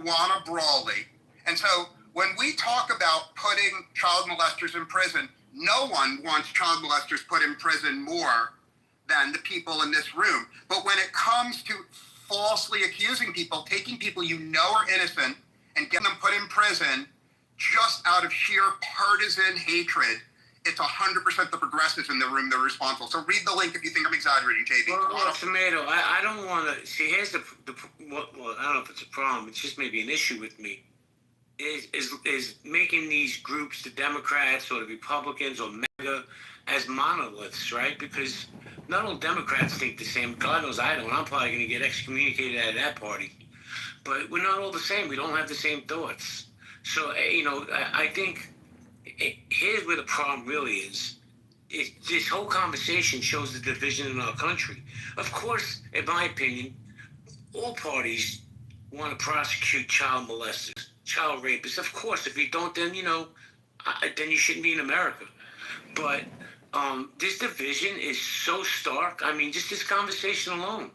Tawana Brawley. And so when we talk about putting child molesters in prison, no one wants child molesters put in prison more than the people in this room. But when it comes to falsely accusing people, taking people you know are innocent and getting them put in prison just out of sheer partisan hatred, it's 100% the progressives in the room that are responsible. So read the link if you think I'm exaggerating, JB. Well, Tomato, I don't want to... See, here's well, I don't know if it's a problem. It's just maybe an issue with me. Is making these groups, the Democrats or the Republicans or MAGA, as monoliths, right? Because not all Democrats think the same. God knows I don't. I'm probably going to get excommunicated out of that party. But we're not all the same. We don't have the same thoughts. So, I think here's where the problem really is. This whole conversation shows the division in our country. Of course, in my opinion, all parties want to prosecute child molesters, child rapists. Of course, if you don't, then, then you shouldn't be in America. But this division is so stark. I mean, just this conversation alone.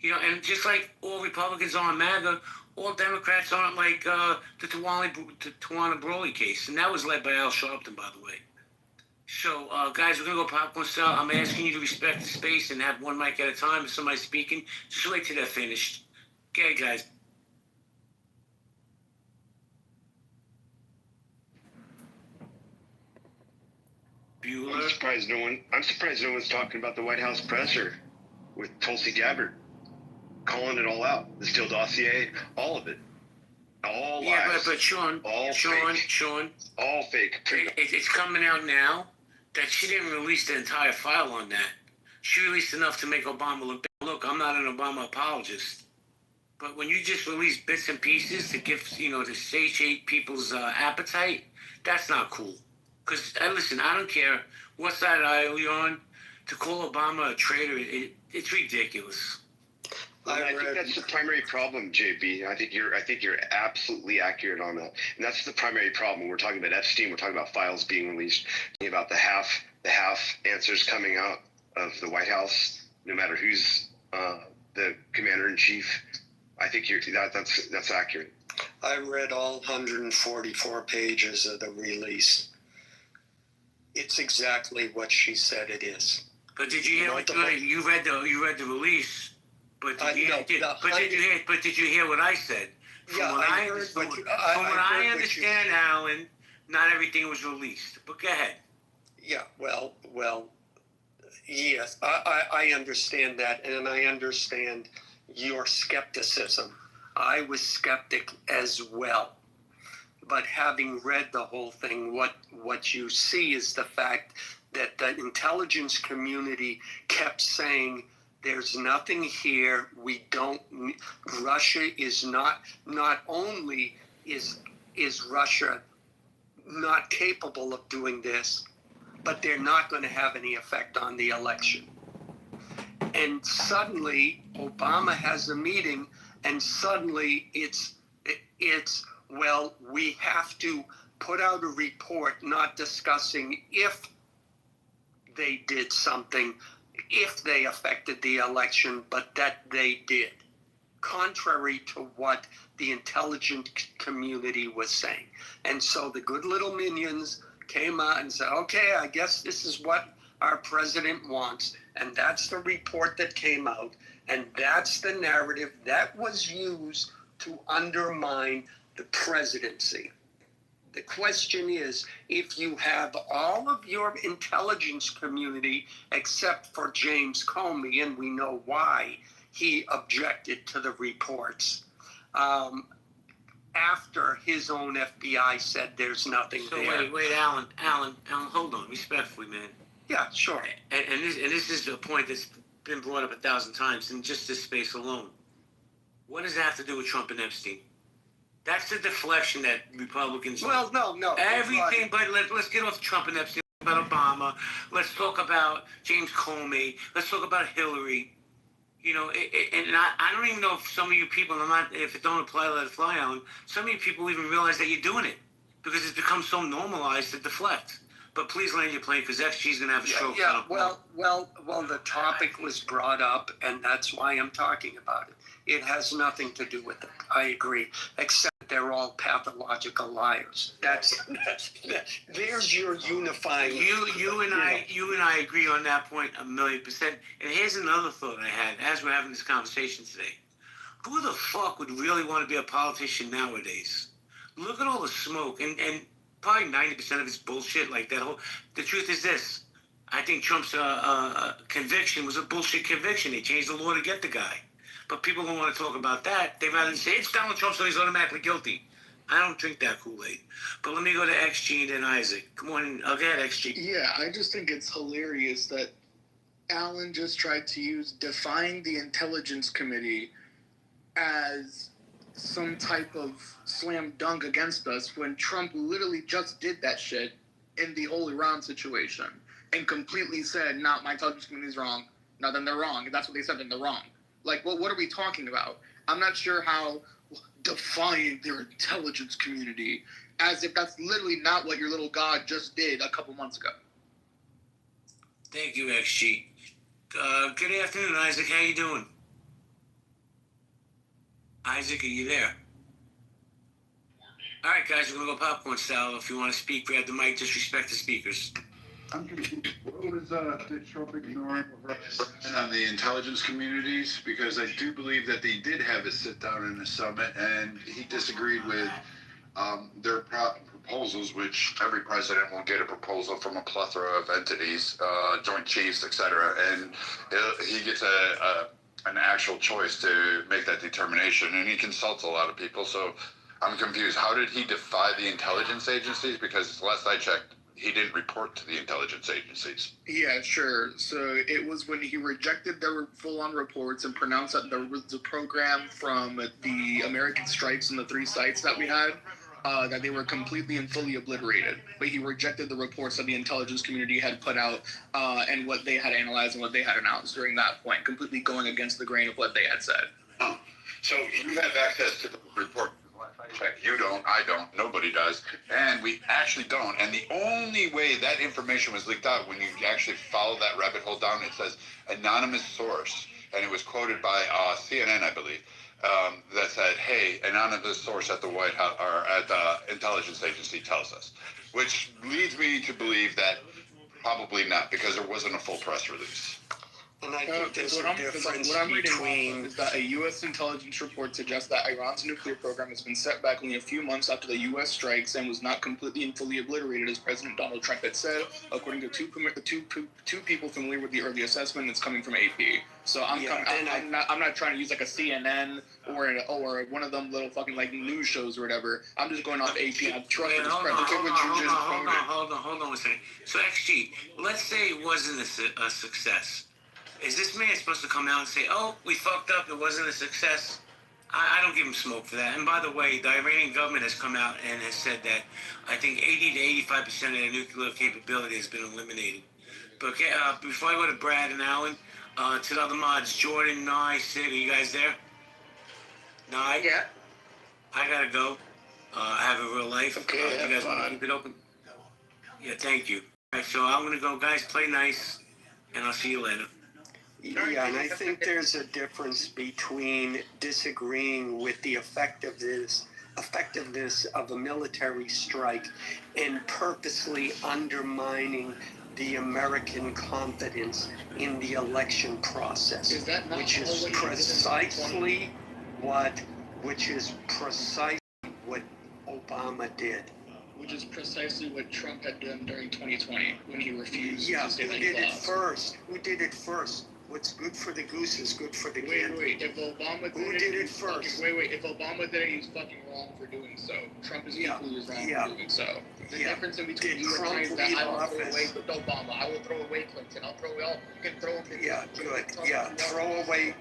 And just like all Republicans aren't MAGA, all Democrats aren't like the Tawana Brawley case. And that was led by Al Sharpton, by the way. So, guys, we're going to go popcorn style. I'm asking you to respect the space and have one mic at a time. If somebody's speaking, just wait till they're finished. Okay, guys. Bueller. I'm surprised no one's talking about the White House presser with Tulsi Gabbard, calling it all out. The Steele dossier, all of it. All lies. Yeah, but Sean, all fake. It's coming out now that she didn't release the entire file on that. She released enough to make Obama look bad. Look, I'm not an Obama apologist. But when you just release bits and pieces to give, to satiate people's appetite, that's not cool. Because, listen, I don't care what side of the aisle you're on. To call Obama a traitor, it's ridiculous. I think that's the primary problem, JB. I think you're absolutely accurate on that, and that's the primary problem. We're talking about Epstein. We're talking about files being released. Talking about the half answers coming out of the White House, no matter who's the commander in chief. I think that's accurate. I read all 144 pages of the release. It's exactly what she said it is. But did you hear? You read the release. But did you hear what I said? From what I understand, Alan, not everything was released. But go ahead. Yeah, well, yes, I understand that, and I understand your skepticism. I was skeptic as well. But having read the whole thing, what you see is the fact that the intelligence community kept saying, there's nothing here. Russia is not only is Russia not capable of doing this, but they're not going to have any effect on the election. And suddenly Obama has a meeting, and suddenly it's well, we have to put out a report not discussing if they did something, if they affected the election, but that they did, contrary to what the intelligence community was saying. And so the good little minions came out and said, okay, I guess this is what our president wants. And that's the report that came out. And that's the narrative that was used to undermine the presidency. The question is, if you have all of your intelligence community, except for James Comey, and we know why he objected to the reports, after his own FBI said there's nothing there. So wait, Alan, hold on, respectfully, man. Yeah, sure. And this is a point that's been brought up 1,000 times in just this space alone. What does that have to do with Trump and Epstein? That's the deflection that Republicans... Well, no. Everything, but let's get off Trump and Epstein, about Obama. Let's talk about James Comey. Let's talk about Hillary. And I don't even know if some of you people, if it don't apply, let it fly, Alan, some of you people even realize that you're doing it because it's become so normalized to deflect. But please land your plane because XG's going to have a show. Yeah. Well, the topic was brought up, and that's why I'm talking about it. It has nothing to do with it. I agree, except they're all pathological liars. There's your unifying. You and I agree on that point 1,000,000%. And here's another thought I had as we're having this conversation today. Who the fuck would really want to be a politician nowadays? Look at all the smoke, and probably 90% of it's bullshit. Like that whole. The truth is this: I think Trump's conviction was a bullshit conviction. They changed the law to get the guy, but people don't want to talk about that. They rather say it's Donald Trump, so he's automatically guilty. I don't drink that Kool-Aid. But let me go to XG and then Isaac. Come on, I'll get XG. Yeah, I just think it's hilarious that Alan just tried to use defying the Intelligence Committee as some type of slam dunk against us when Trump literally just did that shit in the whole Iran situation and completely said, nah, my intelligence committee is wrong. No, then they're wrong. If that's what they said, then they're wrong. Like, what are we talking about? I'm not sure how defying their intelligence community, as if that's literally not what your little god just did a couple months ago. Thank you, XG. Good afternoon, Isaac. How you doing? Isaac, are you there? All right, guys, we're going to go popcorn style. If you want to speak, grab the mic. Disrespect the speakers. I'm confused. What was did Trump ignoring on the intelligence communities? Because I do believe that they did have a sit down in the summit, and he disagreed with their proposals, which every president will get a proposal from a plethora of entities, joint chiefs, etc., and he gets an actual choice to make that determination, and he consults a lot of people. So I'm confused. How did he defy the intelligence agencies? Because last I checked, he didn't report to the intelligence agencies. Yeah, sure. So it was when he rejected their full-on reports and pronounced that there was a program from the American strikes in the 3 sites that we had, that they were completely and fully obliterated. But he rejected the reports that the intelligence community had put out and what they had analyzed and what they had announced during that point, completely going against the grain of what they had said. Oh, so you have access to the report. You don't, I don't, nobody does, and we actually don't. And the only way that information was leaked out, when you actually follow that rabbit hole down, it says anonymous source, and it was quoted by CNN, I believe, that said, hey, anonymous source at the White House or at the intelligence agency tells us, which leads me to believe that probably not, because there wasn't a full press release. And I think there's a difference what I'm reading between... is that a U.S. intelligence report suggests that Iran's nuclear program has been set back only a few months after the U.S. strikes and was not completely and fully obliterated, as President Donald Trump had said, according to two people familiar with the early assessment. It's coming from AP. So I'm not trying to use like a CNN or one of them little fucking like news shows or whatever. I'm just going off AP. I'm trusting this president. Hold on a second. So XG, let's say it wasn't a success. Is this man supposed to come out and say, oh, we fucked up, it wasn't a success? I don't give him smoke for that. And by the way, the Iranian government has come out and has said that I think 80 to 85% of their nuclear capability has been eliminated. But okay, before I go to Brad and Alan, to the other mods, Jordan, Nye, Sid, are you guys there? Nye? Yeah. I gotta go. I have a real life. Okay, you guys want to keep it open? Yeah, thank you. All right, so I'm gonna go, guys, play nice, and I'll see you later. Yeah, and I think there's a difference between disagreeing with the effectiveness of a military strike and purposely undermining the American confidence in the election process, which is precisely what Obama did. Which is precisely what Trump had done during 2020 when he refused to say who that did it first? Who did it first? What's good for the goose is good for the gander. Wait, if Obama did it first? If Obama did it, he's fucking wrong for doing so. Trump is equally as wrong for doing so. The difference in between you and I is that I will throw away Obama. I will throw away Clinton. You can throw away. Yeah, good. Yeah, throw away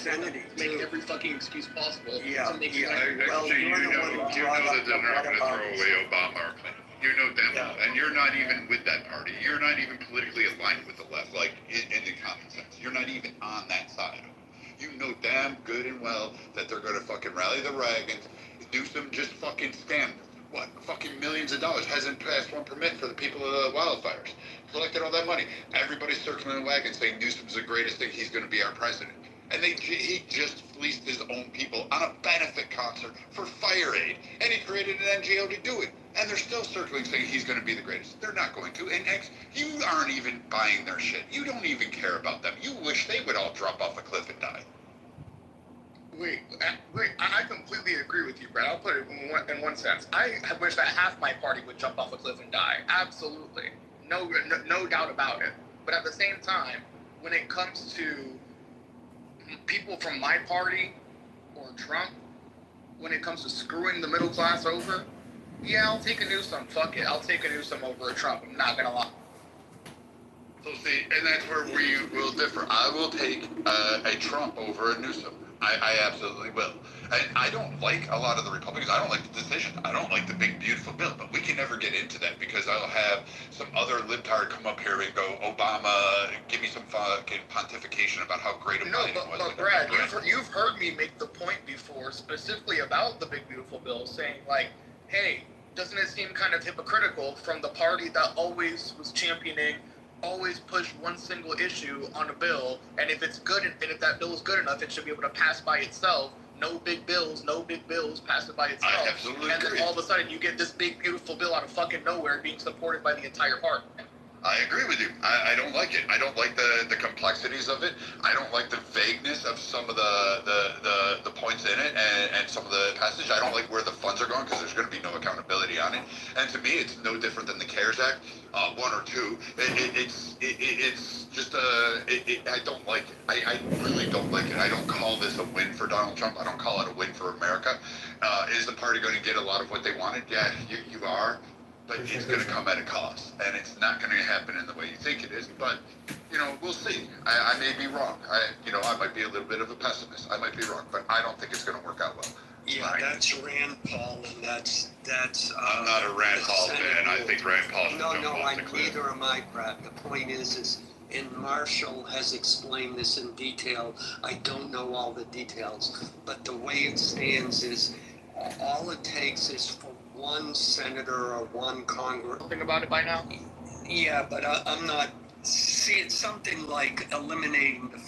Kennedy. Make every fucking excuse possible. Yeah, to make Well, you're the one who brought up that they're not going to throw away Obama or Clinton. You know them, and you're not even with that party. You're not even politically aligned with the left, like in the common sense. You're not even on that side of it. You know damn good and well that they're going to fucking rally the wagons, do some just fucking scandals. what, fucking millions of dollars, hasn't passed one permit for the people of the wildfires. Collected all that money. Everybody's circling the wagon saying Newsom's the greatest thing, he's going to be our president. And he just fleeced his own people on a benefit concert for fire aid. And he created an NGO to do it. And they're still circling saying he's going to be the greatest. They're not going to. And you aren't even buying their shit. You don't even care about them. You wish they would all drop off a cliff and die. Wait, I completely agree with you, Brad. I'll put it in one sense. I wish that half my party would jump off a cliff and die. Absolutely. No doubt about it. But at the same time, when it comes to people from my party or Trump, when it comes to screwing the middle class over, yeah, I'll take a Newsom. Fuck it. I'll take a Newsom over a Trump. I'm not going to lie. So see, and that's where we will differ. I will take a Trump over a Newsom. I absolutely will. And I don't like a lot of the Republicans. I don't like the decision. I don't like the big, beautiful bill. But we can never get into that because I'll have some other libtard come up here and go, Obama, give me some fucking pontification about how great a Biden was. But Brad, you've heard me make the point before, specifically about the big, beautiful bill, saying like, hey, doesn't it seem kind of hypocritical from the party that always was championing, always push one single issue on a bill, and if it's good, and if that bill is good enough, it should be able to pass by itself. No big bills, pass it by itself. I absolutely and agree. then all of a sudden you get this big, beautiful bill out of fucking nowhere being supported by the entire party. I agree with you. I don't like it. I don't like the complexities of it. I don't like the vagueness of some of the points in it and some of the passage. I don't like where the funds are going because there's going to be no accountability on it. And to me, it's no different than the CARES Act, 1 or 2. It's just I don't like it. I really don't like it. I don't call this a win for Donald Trump. I don't call it a win for America. Is the party going to get a lot of what they wanted? Yeah, you are. But it's going to come at a cost, and it's not going to happen in the way you think it is. But, we'll see. I may be wrong. I might be a little bit of a pessimist. I might be wrong, but I don't think it's going to work out well. Yeah, that's Rand Paul, and that's. I'm not a Rand Paul fan. I think Rand Paul should jump off the cliff. Neither am I, Brad. The point is, and Marshall has explained this in detail. I don't know all the details, but the way it stands is, all it takes is for one senator or one congressman. Think about it by now. Yeah, but I'm not. See, it's something like eliminating the